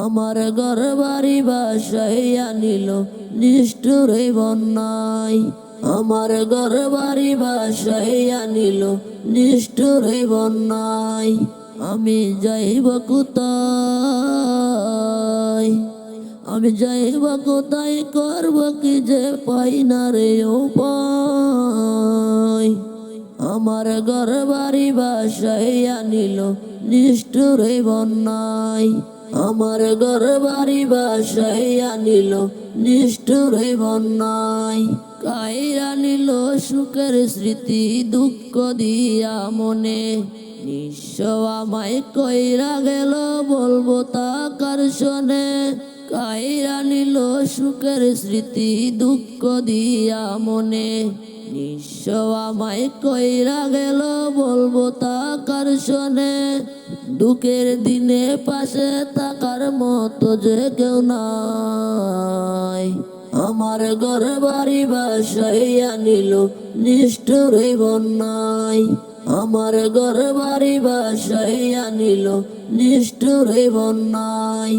আমার ঘর বাড়ি ভাসাইয়া নিল নিষ্ঠুর এই বন্যায়। আমার ঘর বাড়ি ভাসাইয়া নিল নিষ্ঠুর এই বন্যায়। আমি যাইব কোথায়, আমি যাইব কোথায়, করব কি যে পাই না রে উপায়। আমার ঘর বাড়ি ভাসাইয়া নিল নিষ্ঠুর এই বন্যায়। আমার ঘর বাড়ি ভাসাইয়া নিল নিষ্ঠুর এই বন্যায়। কাইরা নিল সুখের স্মৃতি দুঃখ দিয়া মনে, নিঃস্ব আমায় কইরা গেল বলবো তা কার শোনে। কাইরা নিল সুখের স্মৃতি দুঃখ দিয়া মনে, নিঃস্ব আমায় কইরা গেল বলবো তা কার শোনে। দুঃখের দিনে পাশে থাকার মতো যে কেউ নাই। আমার ঘর বাড়ি ভাসাইয়া নিল নিষ্ঠুর এই বন্যায়। আমার ঘর বাড়ি ভাসাইয়া নিল নিষ্ঠুর এই বন্যায়।